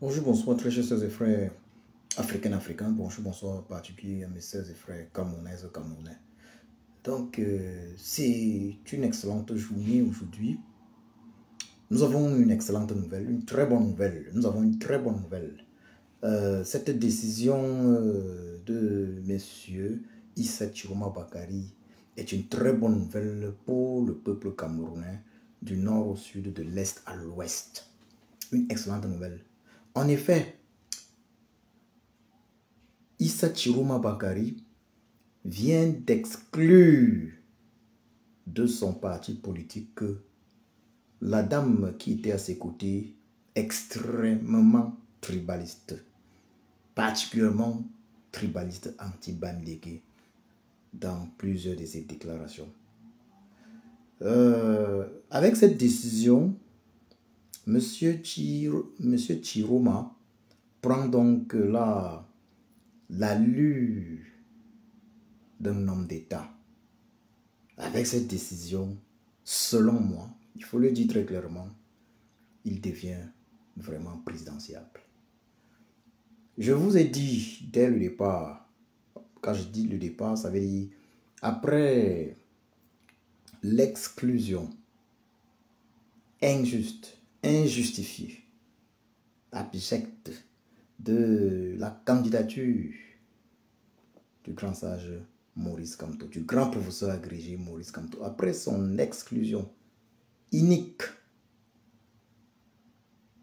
Bonjour, bonsoir, très chers sœurs et frères africains. Bonjour, bonsoir, particulier à mes sœurs et frères camerounaises et camerounais. Donc, c'est une excellente journée aujourd'hui. Nous avons une excellente nouvelle, une très bonne nouvelle. Nous avons une très bonne nouvelle. Cette décision de messieurs Issa Chiroma Bakari est une très bonne nouvelle pour le peuple camerounais du nord au sud, de l'est à l'ouest. Une excellente nouvelle. En effet, Issa Chiroma Bakari vient d'exclure de son parti politique la dame qui était à ses côtés, extrêmement tribaliste, particulièrement tribaliste anti-Bamileke dans plusieurs de ses déclarations. Avec cette décision, Monsieur Chiroma prend donc l'allure d'un homme d'État. Avec cette décision, selon moi, il faut le dire très clairement, il devient vraiment présidentiable. Je vous ai dit dès le départ, quand je dis le départ, ça veut dire après l'exclusion injuste, injustifiée, abjecte de la candidature du grand sage Maurice Kamto, du grand professeur agrégé Maurice Kamto, après son exclusion inique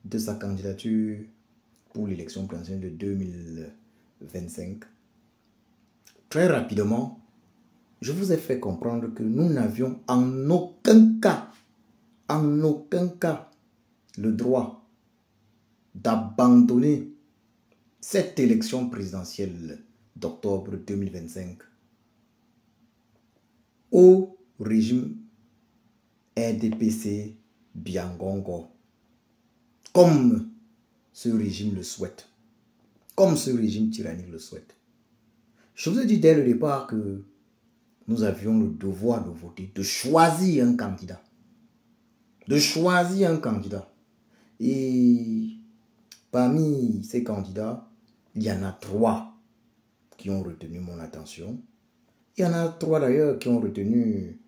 de sa candidature pour l'élection présidentielle de 2025, très rapidement, je vous ai fait comprendre que nous n'avions en aucun cas le droit d'abandonner cette élection présidentielle d'octobre 2025 au régime RDPC Biangongo, comme ce régime le souhaite, comme ce régime tyrannique le souhaite. Je vous ai dit dès le départ que nous avions le devoir de voter, de choisir un candidat. Et parmi ces candidats, il y en a 3 qui ont retenu mon attention. Il y en a 3 d'ailleurs qui ont retenu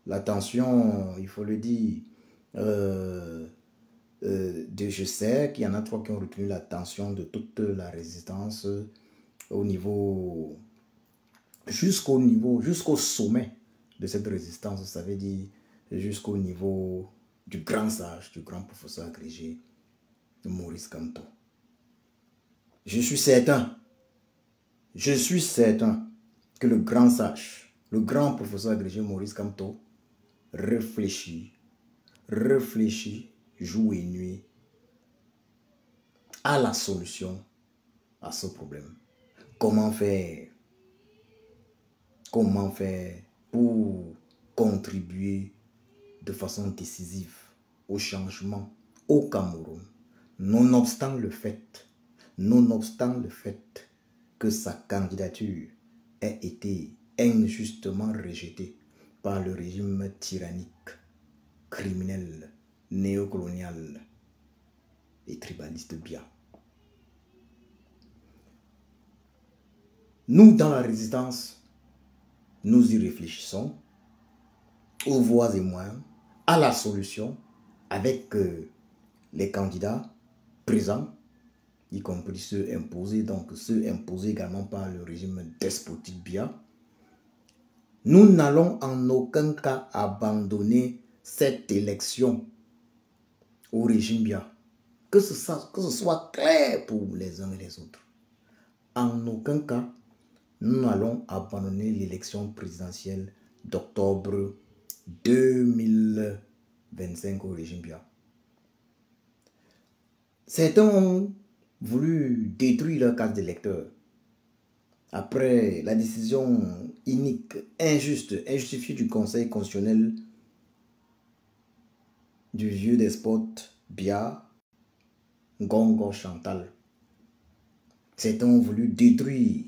l'attention, il faut le dire, je sais qu'il y en a 3 qui ont retenu l'attention de toute la résistance au niveau, jusqu'au sommet de cette résistance, ça veut dire jusqu'au niveau du grand sage, du grand professeur agrégé de Maurice Kamto. Je suis certain que le grand sage, le grand professeur agrégé Maurice Kamto réfléchit jour et nuit à la solution à ce problème. Comment faire pour contribuer de façon décisive au changement au Cameroun, nonobstant le fait que sa candidature ait été injustement rejetée par le régime tyrannique, criminel, néocolonial et tribaliste Bia. Nous, dans la résistance, nous y réfléchissons aux voies et moyens, à la solution, avec les candidats présents, y compris ceux imposés également par le régime despotique Bia. Nous n'allons en aucun cas abandonner cette élection au régime Bia. Que ce soit clair pour les uns et les autres. En aucun cas, nous n'allons abandonner l'élection présidentielle d'octobre 2025 au régime Bia. Certains ont voulu détruire leur carte d'électeur après la décision inique, injuste, injustifiée du Conseil constitutionnel du vieux despote Bia Ngongo Chantal. Certains ont voulu détruire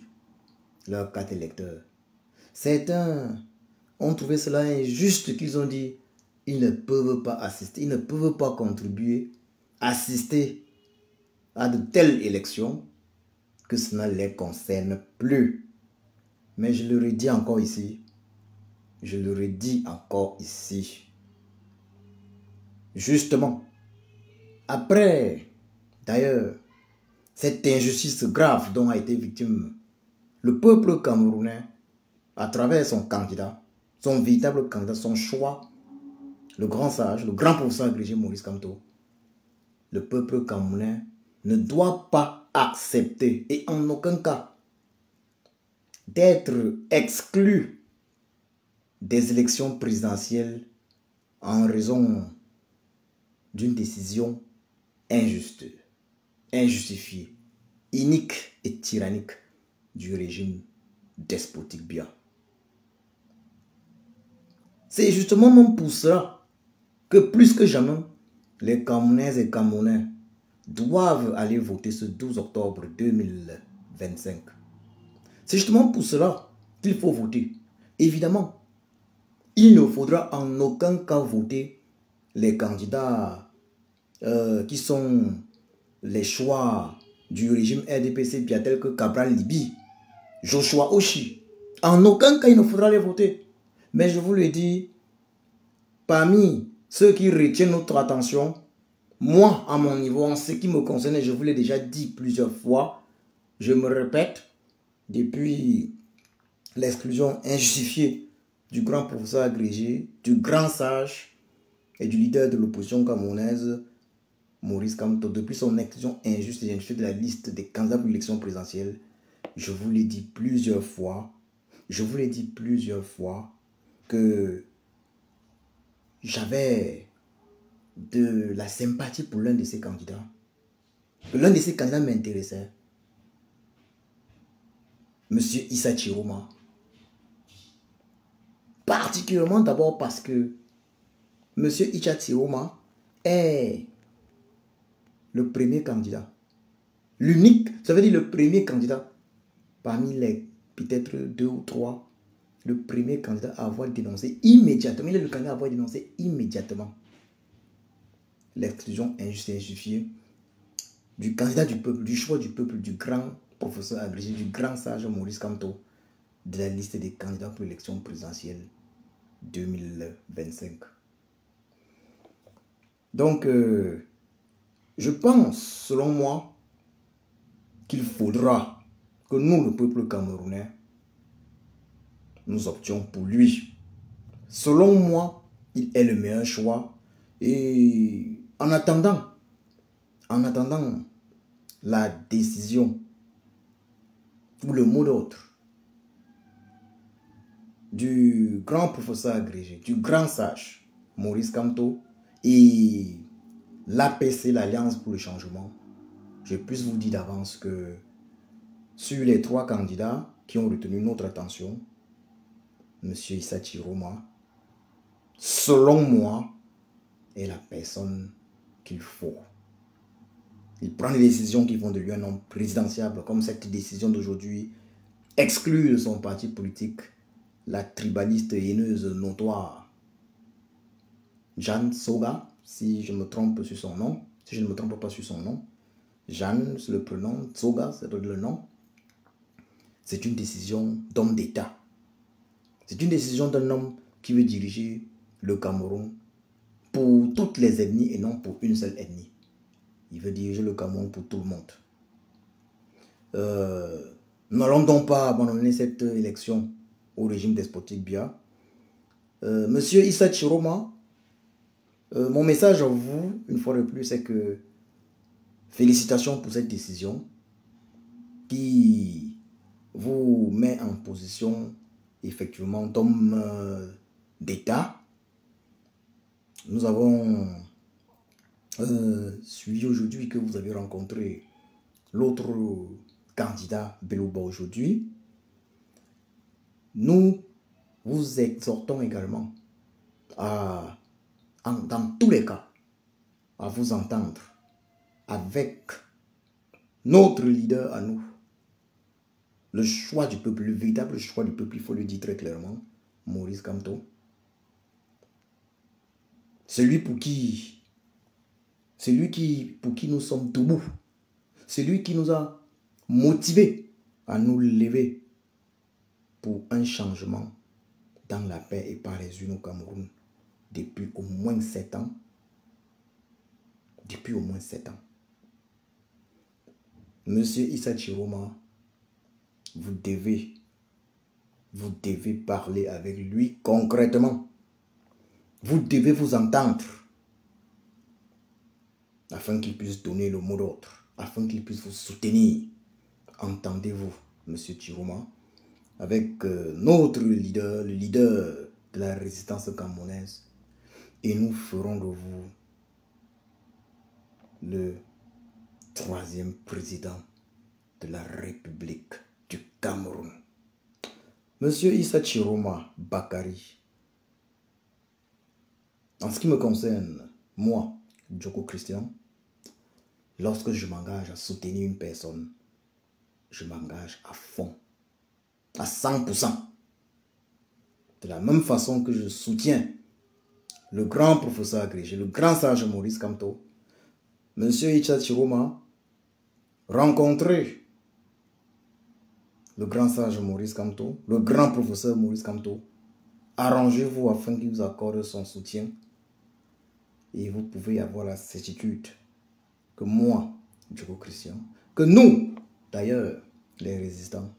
leur carte électeur. Certains ont trouvé cela injuste, qu'ils ont dit ils ne peuvent pas assister, ils ne peuvent pas contribuer, assister à de telles élections que cela ne les concerne plus. Mais je le redis encore ici. Je le redis encore ici. Justement, après, d'ailleurs, cette injustice grave dont a été victime le peuple camerounais à travers son candidat, son véritable candidat, son choix, le grand sage, le grand professeur agrégé Maurice Kamto, le peuple camerounais ne doit pas accepter, et en aucun cas, d'être exclu des élections présidentielles en raison d'une décision injuste, injustifiée, inique et tyrannique du régime despotique Biya. C'est justement même pour cela que plus que jamais, les Camerounaises et Camerounais doivent aller voter ce 12 octobre 2025. C'est justement pour cela qu'il faut voter. Évidemment, il ne faudra en aucun cas voter les candidats qui sont les choix du régime RDPC Biya tels que Cabral Libi, Joshua Oshi. En aucun cas, il ne faudra les voter. Mais je vous le dis, parmi ceux qui retiennent notre attention, moi, à mon niveau, en ce qui me concerne, je vous l'ai déjà dit plusieurs fois, je me répète, depuis l'exclusion injustifiée du grand professeur agrégé, du grand sage et du leader de l'opposition camerounaise, Maurice Kamto, depuis son exclusion injuste et injustifiée de la liste des candidats pour l'élection présidentielle, je vous l'ai dit plusieurs fois, que j'avais de la sympathie pour l'un de ces candidats. L'un de ces candidats m'intéressait. Monsieur Issa Chiroma. Particulièrement d'abord parce que Monsieur Issa Chiroma est le premier candidat. L'unique, ça veut dire le premier candidat parmi les peut-être 2 ou 3, le premier candidat à avoir dénoncé immédiatement, il est le candidat à avoir dénoncé immédiatement l'exclusion injuste et injustifiée du candidat du peuple, du choix du peuple, du grand professeur agrégé, du grand sage Maurice Kamto, de la liste des candidats pour l'élection présidentielle 2025. Donc, je pense, selon moi, qu'il faudra que nous, le peuple camerounais, nous options pour lui. Selon moi, il est le meilleur choix. Et en attendant la décision ou le mot d'ordre du grand professeur agrégé, du grand sage Maurice Kamto et l'APC, l'Alliance pour le changement, je puisse vous dire d'avance que sur les 3 candidats qui ont retenu notre attention, M. Issa Chiroma, selon moi, est la personne qu'il faut. Il prend des décisions qui font de lui un homme présidentiable, comme cette décision d'aujourd'hui, exclure de son parti politique la tribaliste haineuse notoire Jeanne Soga, si je me trompe sur son nom, si je ne me trompe pas sur son nom. Jeanne, c'est le prénom, Soga, c'est le nom. C'est une décision d'homme d'État. C'est une décision d'un homme qui veut diriger le Cameroun pour toutes les ethnies et non pour une seule ethnie. Il veut diriger le Cameroun pour tout le monde. N'allons donc pas abandonner cette élection au régime despotique Biya. Monsieur Issa Chiroma, mon message à vous, une fois de plus, c'est que félicitations pour cette décision qui vous met en position effectivement d'homme d'État. Nous avons suivi aujourd'hui que vous avez rencontré l'autre candidat Belouba aujourd'hui. Nous vous exhortons également à, dans tous les cas, à vous entendre avec notre leader à nous. Le choix du peuple, le véritable choix du peuple, il faut le dire très clairement, Maurice Kamto. Celui pour qui nous sommes debout C'est lui qui nous a motivés à nous lever pour un changement dans la paix et par les unes au Cameroun depuis au moins 7 ans. Depuis au moins 7 ans. Monsieur Issa Chiroma, vous devez parler avec lui concrètement. Vous devez vous entendre afin qu'il puisse donner le mot d'ordre, afin qu'il puisse vous soutenir. Entendez-vous, monsieur Chiroma, avec notre leader, le leader de la résistance camerounaise, et nous ferons de vous le 3e président de la République du Cameroun. Monsieur Issa Chiroma Bakari, en ce qui me concerne, moi, Djoko Christian, lorsque je m'engage à soutenir une personne, je m'engage à fond, à 100%. De la même façon que je soutiens le grand professeur agrégé, le grand sage Maurice Kamto, monsieur Issa Chiroma, rencontrez le grand sage Maurice Kamto, le grand professeur Maurice Kamto, arrangez-vous afin qu'il vous accorde son soutien et vous pouvez avoir la certitude que moi, Djoko Christian, que nous, d'ailleurs, les résistants,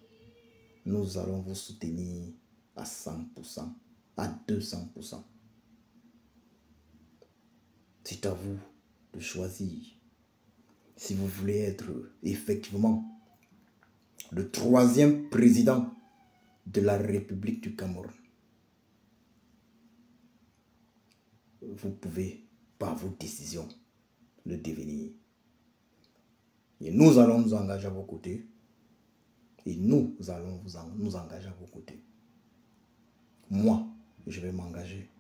nous allons vous soutenir à 100%, à 200%. C'est à vous de choisir si vous voulez être effectivement le 3e président de la République du Cameroun. Vous pouvez, par vos décisions, le devenir. Et nous allons nous engager à vos côtés. Et nous allons nous engager à vos côtés. Moi, je vais m'engager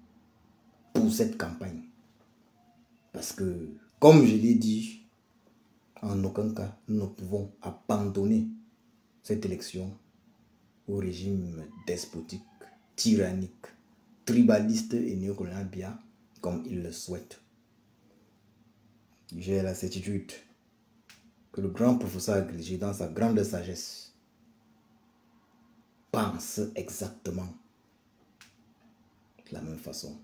pour cette campagne. Parce que, comme je l'ai dit, en aucun cas, nous ne pouvons abandonner cette élection au régime despotique, tyrannique, tribaliste et néocolonial Biya, comme il le souhaite. J'ai la certitude que le grand professeur agrégé, dans sa grande sagesse, pense exactement de la même façon.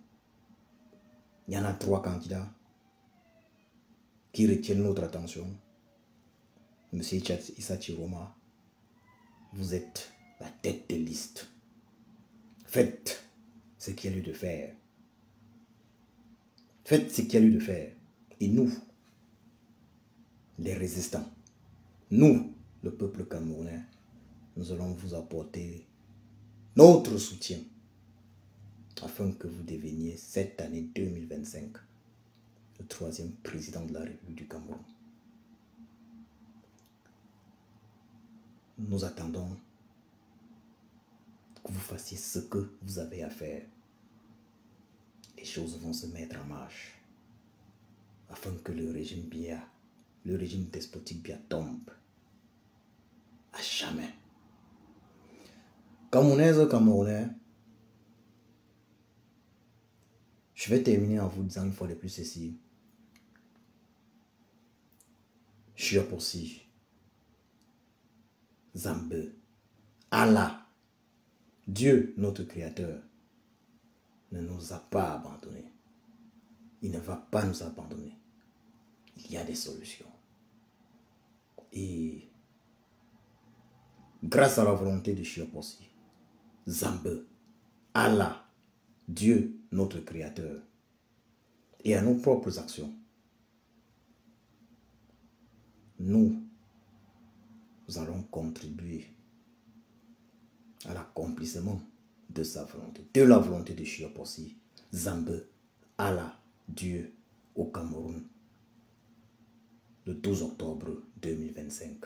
Il y en a 3 candidats qui retiennent notre attention. Monsieur Issa Chiroma, vous êtes la tête de liste. Faites ce qu'il y a lieu de faire. Faites ce qu'il y a lieu de faire. Et nous, les résistants, nous, le peuple camerounais, nous allons vous apporter notre soutien afin que vous deveniez cette année 2025 le 3e président de la République du Cameroun. Nous attendons que vous fassiez ce que vous avez à faire. Les choses vont se mettre en marche afin que le régime Biya, le régime despotique Biya tombe à jamais. Camerounaises, Camerounais, je vais terminer en vous disant une fois de plus ceci. Chiapossi, Zambé, Allah, Dieu, notre Créateur, ne nous a pas abandonnés. Il ne va pas nous abandonner. Il y a des solutions. Et grâce à la volonté de Chiapossi, Zambé, Allah, Dieu, notre Créateur, et à nos propres actions, nous allons contribuer à l'accomplissement de sa volonté, de la volonté de Chiapossi, Zambé, Allah, Dieu, au Cameroun, le 12 octobre 2025.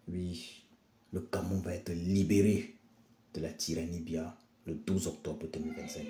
Oui, le Cameroun va être libéré de la tyrannie Biya le 12 octobre 2025.